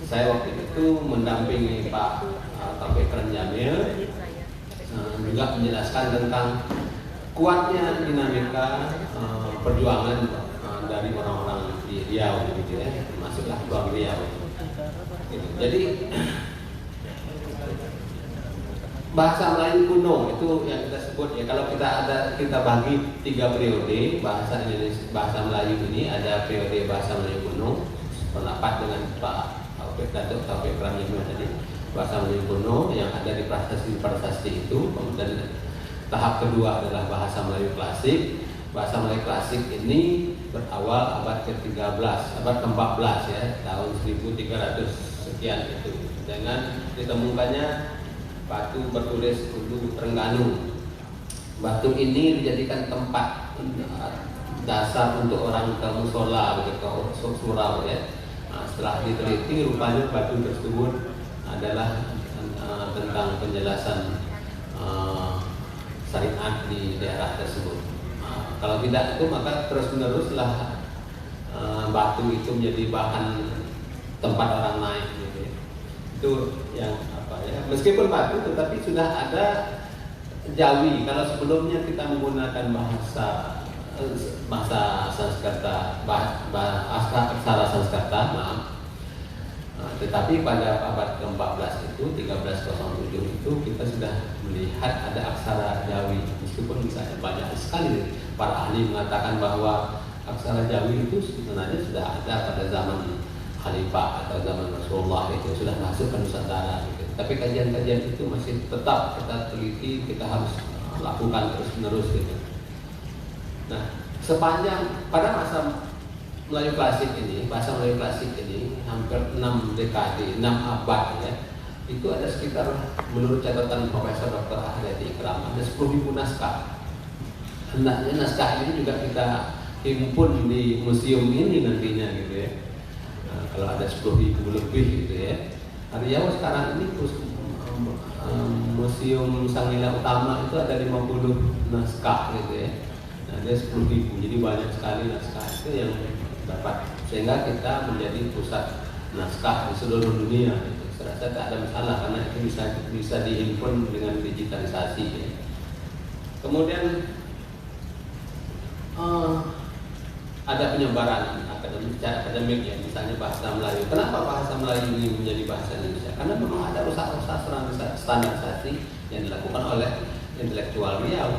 C: saya waktu itu mendampingi Pak Taufik Keren Jamil, juga menjelaskan tentang kuatnya dinamika perjuangan dari orang-orang di Riau, gitu ya, termasuklah Bang Riau. Gitu. Jadi bahasa Melayu kuno itu yang kita sebut ya, kalau kita bagi 3 periode bahasa Indonesia, bahasa Melayu ini ada periode bahasa Melayu kuno, pendapat dengan Pak Datuk Taufik Keren Jamil tadi, bahasa Melayu kuno yang ada di prasasti itu. Kemudian tahap kedua adalah bahasa Melayu klasik. Bahasa Melayu klasik ini berawal abad ke-13, abad ke-14 ya, tahun 1300 sekian itu, dengan ditemukannya batu bertulis Ulu Trengganu. Batu ini dijadikan tempat dasar untuk orang ke musola, begitu, surau ya. Nah, setelah diteliti, rupanya batu tersebut adalah tentang penjelasan syariat di daerah tersebut. Kalau tidak itu maka terus-meneruslah batu itu menjadi bahan tempat orang naik gitu ya. Itu yang apa ya, meskipun batu tetapi sudah ada Jawi. Kalau sebelumnya kita menggunakan bahasa Sanskerta, aksara Sanskerta, maaf. Tetapi pada abad ke-14 itu 1307 itu kita sudah melihat ada aksara Jawi, meskipun misalnya banyak sekali para ahli mengatakan bahwa aksara Jawi itu sebenarnya sudah ada pada zaman Khalifah atau zaman Rasulullah, itu sudah masuk ke Nusantara gitu. Tapi kajian-kajian itu masih tetap kita teliti, kita harus lakukan terus-menerus gitu. Nah, sepanjang pada masa Melayu klasik ini, bahasa Melayu klasik ini hampir 6 dekade, 6 abad ya. Itu ada sekitar, menurut catatan Profesor Dr. Ahyadi Ikram, ada 10.000 naskah. Hendaknya naskah ini juga kita himpun di museum ini nantinya gitu ya. Nah, kalau ada 10.000 lebih gitu ya. Riau sekarang ini Museum Sanggila Utama itu ada 50 naskah gitu ya. Nah, ada 10.000, jadi banyak sekali naskah itu yang dapat, sehingga kita menjadi pusat naskah di seluruh dunia gitu. Saya rasa tak ada masalah karena itu bisa dihimpun dengan digitalisasi ya. Kemudian ada penyebaran secara akademik ya, misalnya bahasa Melayu. Kenapa bahasa Melayu ini menjadi bahasa Indonesia? Karena memang ada usaha-usaha standarisasi yang dilakukan oleh intelektual Riau.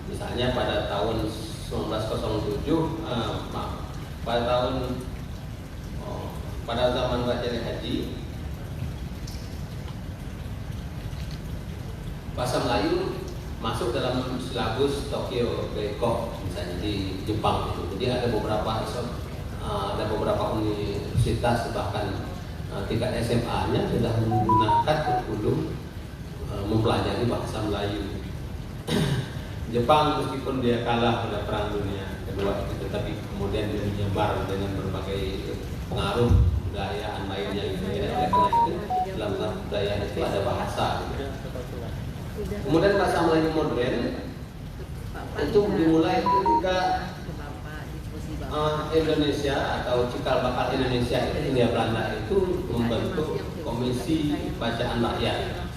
C: Misalnya pada tahun 1907, pada zaman Raja Haji, bahasa Melayu masuk dalam silabus Tokyo Gaekoku misalnya di Jepang itu. Jadi ada beberapa universitas bahkan tingkat SMA-nya sudah menggunakan kurikulum mempelajari bahasa Melayu. Jepang meskipun dia kalah pada Perang Dunia Kedua itu, tapi kemudian dia menyebar dengan berbagai pengaruh budayaan lainnya gitu ya. Karena itu dalam budaya itu ada bahasa gitu. Kemudian bahasa Melayu modern itu dimulai ketika Indonesia atau cikal bakal Indonesia itu, Hindia Belanda itu membentuk Komisi Bacaan Rakyat.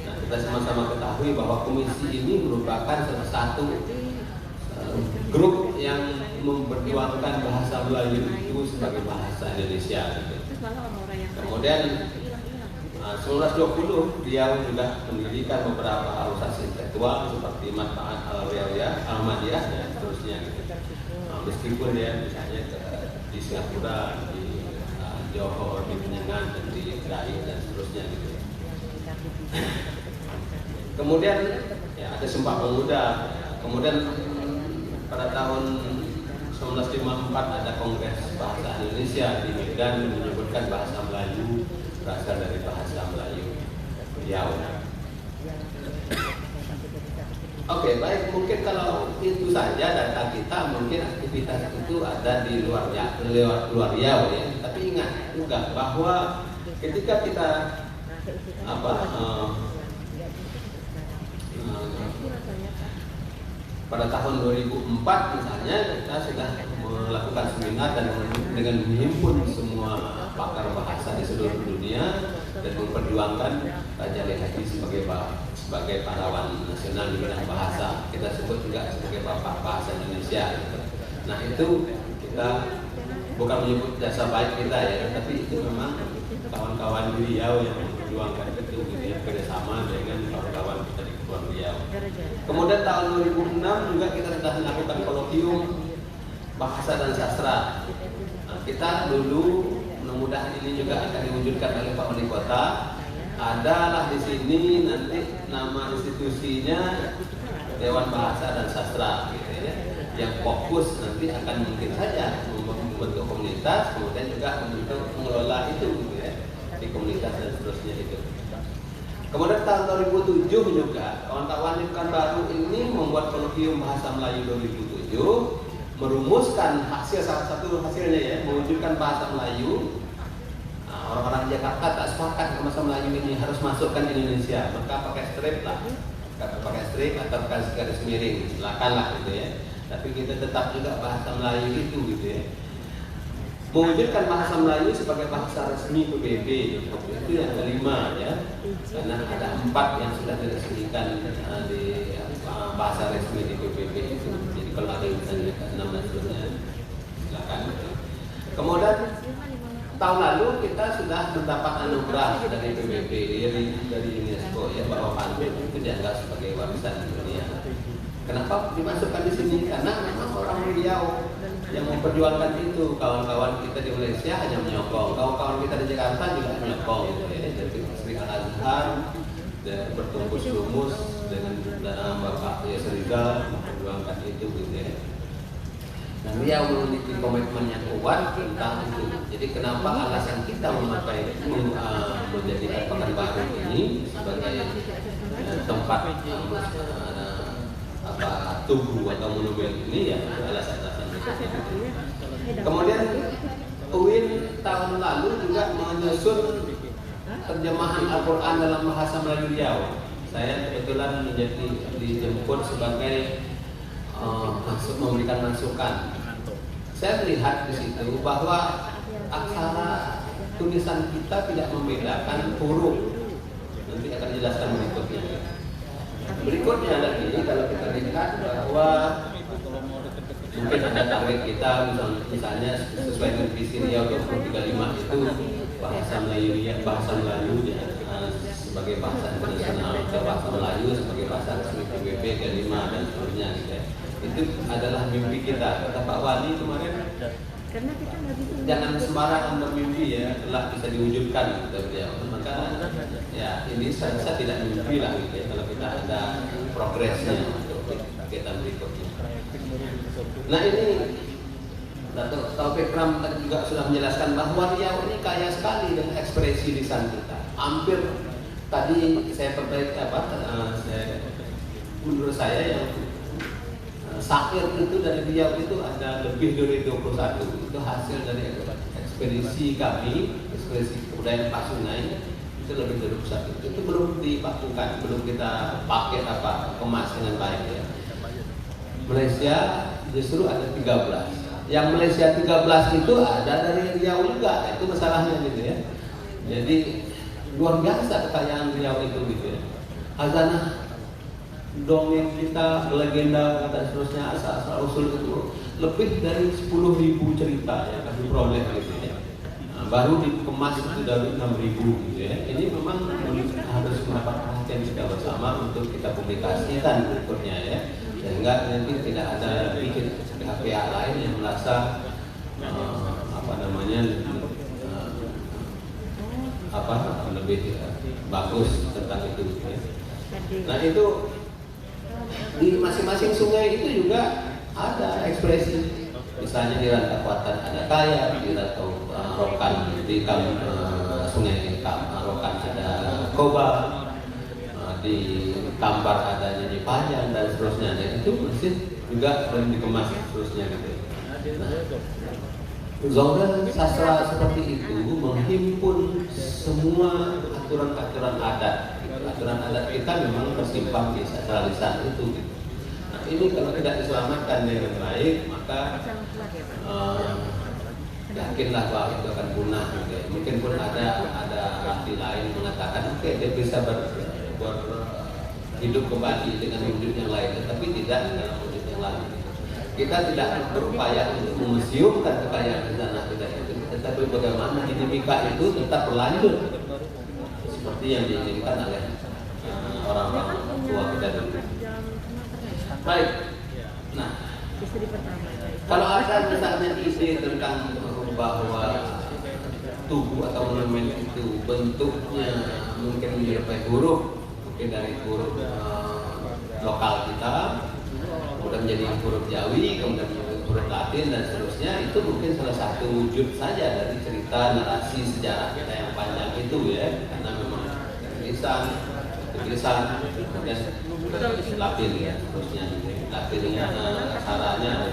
C: Nah, kita sama-sama ketahui bahwa komisi ini merupakan salah satu grup yang memperjuangkan bahasa Melayu itu sebagai bahasa Indonesia gitu. Kemudian 1920 dia juga mendirikan beberapa organisasi intelektual seperti Matbaat Al-Riawiyah, Ahmadiyah dan seterusnya gitu. Meskipun dia misalnya di Singapura, di Johor, di Penyengan, dan di Dai dan seterusnya gitu. Kemudian ya ada Sumpah Pemuda. Kemudian pada tahun 1954 ada Kongres Bahasa Indonesia di Medan yang menyebutkan bahasa Melayu berasal dari bahasa Melayu Riau. Oke, baik, mungkin kalau itu saja data kita, mungkin aktivitas itu ada di luar Riau ya. Tapi ingat juga bahwa ketika kita pada tahun 2004 misalnya kita sudah melakukan seminar dan dengan menghimpun semua pakar bahasa di seluruh dunia dan memperjuangkan Raja Lehaji sebagai pahlawan nasional di bidang bahasa. Kita sebut juga sebagai Bapak Bahasa Indonesia. Nah itu kita bukan menyebut jasa baik kita ya, tapi itu memang kawan-kawan beliau yang memperjuangkan itu gitu ya, bersama dengan kawan-kawan kita di Kepulauan Riau. Kemudian tahun 2006 juga kita sudah melakukan kolokium bahasa dan sastra. Nah, kita dulu mudah-mudahan ini juga akan diwujudkan oleh Pak Wali Kota. Adalah di sini nanti nama institusinya Dewan Bahasa dan Sastra gitu ya, yang fokus nanti akan mungkin saja membentuk komunitas, kemudian juga membentuk mengelola itu gitu ya, di komunitas dan seterusnya itu. Kemudian tahun 2007 juga kawan-kawan di Pekanbaru ini membuat kolokium bahasa Melayu 2007, merumuskan hasil salah satu hasilnya ya, mewujudkan bahasa Melayu. Nah, orang-orang Jakarta tak sepakat bahasa Melayu ini harus masukkan di Indonesia, maka pakai strip lah, pakai strip atau garis miring, silakanlah gitu ya. Tapi kita tetap juga bahasa Melayu itu gitu ya. Mewujudkan bahasa Melayu sebagai bahasa resmi PBB itu yang kelima ya, karena ada 4 yang sudah diresmikan di bahasa resmi di PBB itu. Jadi kalau ada misalnya ke-6 dan seterusnya silakan. Kemudian tahun lalu kita sudah mendapat anugerah dari PBB dari UNESCO ya, bahwa Pantun itu dianggap sebagai warisan dunia. Kenapa dimasukkan di sini? Karena memang orang Riau yang memperjuangkan itu, kawan-kawan kita di Malaysia hanya menyokong, kawan-kawan kita di Jakarta juga menyokong gitu ya. Jadi Sri Al-Azhar dan bertumpus lumus dengan Bapak Yasir Rizal memperjuangkan itu gitu ya. Dan dia memiliki komitmen yang kuat tentang itu. Jadi kenapa alasan kita memakai menjadikan Pekanbaru ini sebagai tempat tugu atau monumen ini ya, alasan-alasan itu. Kemudian UIN tahun lalu juga menyusun terjemahan Al-Quran dalam bahasa Melayu Riau. Saya kebetulan dijemput sebagai memberikan masukan. Saya melihat di situ bahwa aksara tulisan kita tidak membedakan huruf. Nanti akan dijelaskan berikutnya. Berikutnya lagi kalau kita lihat bahwa mungkin ada target kita misalnya sesuai dengan visi Riau 2035 itu bahasa Melayu sebagai bahasa internasional, bahasa Melayu sebagai bahasa resmi PBB ke-5 dan seterusnya gitu ya. Itu adalah mimpi kita. Kata Pak Wali kemarin, jangan sembarangan bermimpi ya, telah bisa diwujudkan kata beliau. Maka ya ini saya tidak mimpi lah gitu ya, kalau kita ada progresnya untuk kegiatan berikutnya. Nah ini Datuk Taufik Ram tadi juga sudah menjelaskan bahwa Riau ini kaya sekali dengan ekspresi lisan kita. Hampir tadi saya perbaiki menurut saya yang syair itu dari Riau itu ada lebih dari 21. Itu hasil dari ekspedisi kami, ekspedisi kebudayaan Pasungai itu lebih dari 21. Itu belum dipakukan, belum kita pakai kemas dengan baik ya. Malaysia justru ada 13. Yang Malaysia 13 itu ada dari Riau juga. Itu masalahnya gitu ya. Jadi luar biasa kekayaan Riau itu gitu ya. Hazanah dongeng kita, legenda dan seterusnya, asal usul itu lebih dari 10.000 cerita yang kami peroleh gitu ya. Nah, baru dikemas itu dari 6.000 gitu ya. Ini memang harus mendapat perhatian kita bersama untuk kita publikasikan berikutnya ya, sehingga nanti tidak ada pihak-pihak lain yang merasa lebih bagus tentang itu gitu ya. Nah itu di masing-masing sungai itu juga ada ekspresi. Misalnya di Rantakuatan ada Kaya, di Rokan, di Sungai Rokan ada Koba, di Kambar ada Nyanyi Panjang dan seterusnya. Dan itu masih juga belum dikemas seterusnya gitu. Nah, zona sastra seperti itu menghimpun semua aturan-aturan adat. Aturan adat kita memang tersimpan di sastra lisan itu. Nah, ini kalau tidak diselamatkan dengan baik, maka yakinlah bahwa itu akan punah. Gitu. Mungkin pun ada arti lain mengatakan, oke, dia bisa hidup kembali dengan wujud yang lain, tapi tidak dalam wujud yang lain. Kita tidak berupaya untuk memuseumkan kekayaan khazanah kita itu, tetapi bagaimana dinamika itu tetap berlanjut seperti yang diinginkan oleh orang-orang tua kita dulu. Baik. Nah, kalau ada misalnya ide tentang bahwa tugu atau monumen itu bentuknya mungkin menyerupai huruf, mungkin dari huruf lokal kita, kemudian menjadi huruf Jawi, kemudian menjadi huruf Latin dan seterusnya, itu mungkin salah satu wujud saja dari cerita narasi sejarah kita yang panjang itu ya, karena memang tulisan, kemudian Latin ya, seterusnya. Latinnya, aksaranya.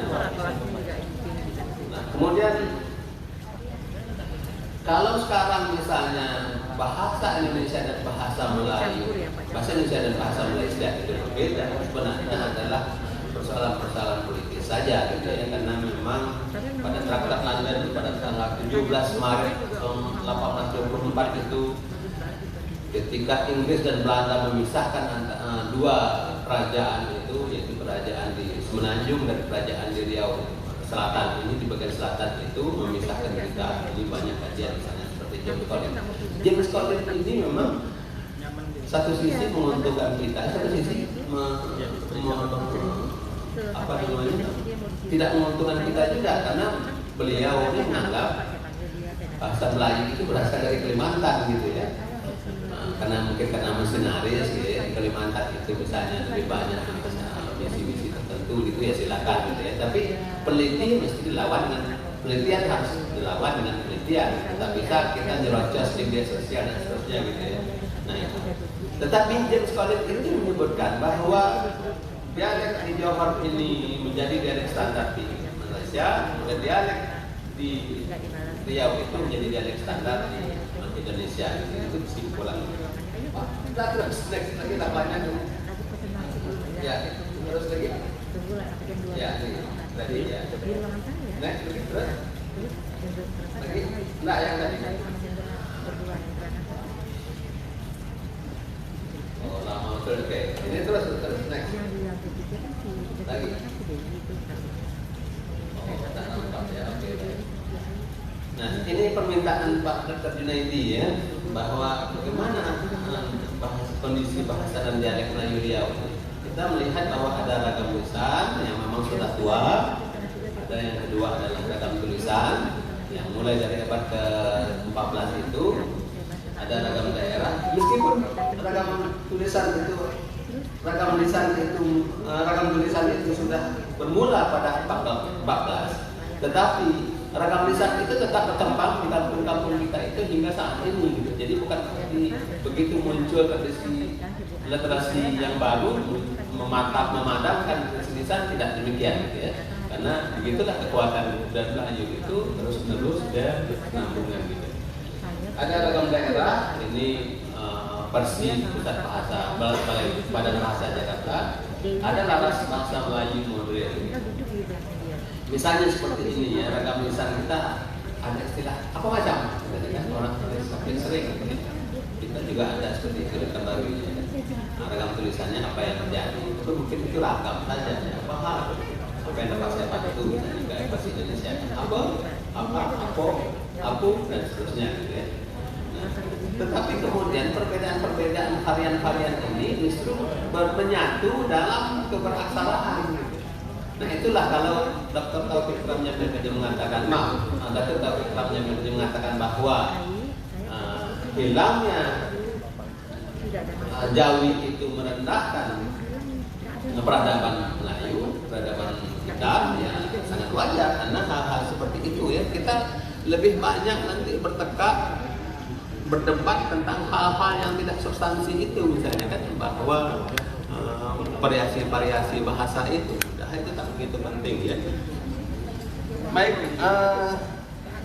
C: Nah, kemudian kalau sekarang misalnya bahasa Indonesia dan bahasa Melayu, bahasa Indonesia dan bahasa Malaysia itu berbeda, sebenarnya adalah persoalan-persoalan politis saja gitu ya, karena memang pada Traktat London pada tanggal 17 Maret 1824 itu ketika Inggris dan Belanda memisahkan antara dua kerajaan itu, yaitu kerajaan di Semenanjung dan kerajaan di Riau Selatan, ini di bagian selatan itu memisahkan kita. Ini banyak kajian misalnya seperti James Collins. James Collins ini memang satu sisi menguntungkan kita, satu sisi tidak menguntungkan kita juga, karena beliau ini menganggap bahasa Melayu itu berasal dari Kalimantan gitu ya. Karena misionaris gitu ya, di Kalimantan itu misalnya lebih banyak misi-misi tertentu gitu ya, silakan gitu ya. Tapi peneliti mesti dilawan dengan penelitian, harus dilawan dengan penelitian. Tak bisa kita nyerocos di media sosial dan seterusnya gitu ya. Nah itu. Tetapi James Collins ini menyebutkan bahwa dialek di Johor ini menjadi dialek standar di Malaysia, dan dialek di Riau itu menjadi dialek standar di Indonesia. Itu kesimpulan. Kita terus next lagi tambahnya dulu. Ya, terus lagi. Ya, ini tadi ya. Next lagi terus. Lagi. Nah, yang tadi. Oh, lama terus oke. Ini terus next. Lagi. Oh, tak nampak ya. Oke. Nah, ini permintaan Pak Dr. Junaidi ya, bahwa bagaimana kondisi bahasa dan dialek Melayu Riau. Kita melihat bahwa ada ragam lisan yang memang sudah tua, ada yang kedua adalah ragam tulisan yang mulai dari abad ke-14 itu, ada ragam daerah. Meskipun ragam tulisan itu sudah bermula pada abad ke-14, tetapi ragam lisan itu tetap berkembang di kampung-kampung kita itu hingga saat ini gitu. Jadi bukan begitu muncul tradisi literasi yang baru memadamkan lisan, tidak demikian gitu ya. Karena begitulah kekuatan dan Melayu itu terus-menerus dan berkesinambungan gitu. Ada ragam daerah, ini Persi Pusat Bahasa Badan Bahasa Jakarta. Ada laras bahasa Melayu modern. Misalnya seperti ini ya, ragam lisan kita ada istilah apa macam, kan orang semakin sering. Kita juga ada seperti itu di baru ya. Ragam tulisannya apa yang terjadi itu mungkin itu ragam saja ya. Apa yang dapat saya bantu dan juga bahasa Indonesia apa dan seterusnya gitu ya. Nah, tetapi kemudian perbedaan varian-varian ini justru menyatu dalam keberaksaraan gitu. Nah itulah kalau Dr. Taufik Ramjamil mengatakan, Dr. Taufik Ramjamil mengatakan bahwa hilangnya Jawi itu merendahkan peradaban Melayu, peradaban kita, ya sangat wajar karena hal-hal seperti itu ya, kita lebih banyak nanti berdebat tentang hal-hal yang tidak substansi itu, misalnya kan bahwa variasi-variasi bahasa itu tak begitu penting ya. Baik,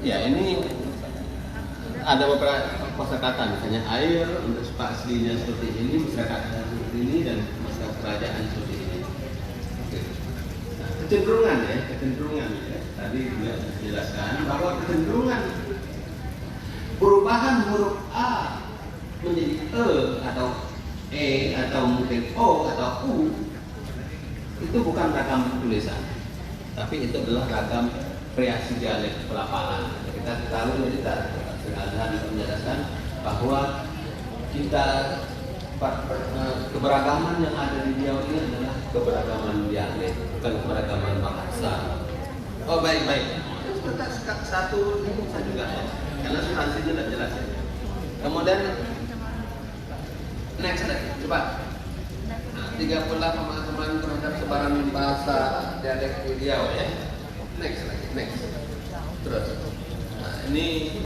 C: ya ini ada beberapa kosakata, misalnya air untuk aslinya seperti ini, masyarakat seperti ini, dan masyarakat kerajaan seperti ini. Oke. kecenderungan ya. Tadi juga dijelaskan bahwa kecenderungan perubahan huruf A menjadi E atau E atau mungkin O atau U itu bukan ragam tulisan, tapi itu adalah ragam kreasi dialek pelapaan. Kita tahu jadi Al-Azhar menjelaskan bahwa kita keberagaman yang ada di Riau ini adalah keberagaman dialek, bukan keberagaman bahasa. Oh baik. Satu ini saya juga ya, karena substansinya sudah jelas ya. Kemudian next lagi, coba. 38 pemahaman terhadap sebaran bahasa dialek Riau ya. Next. Terus. Nah, ini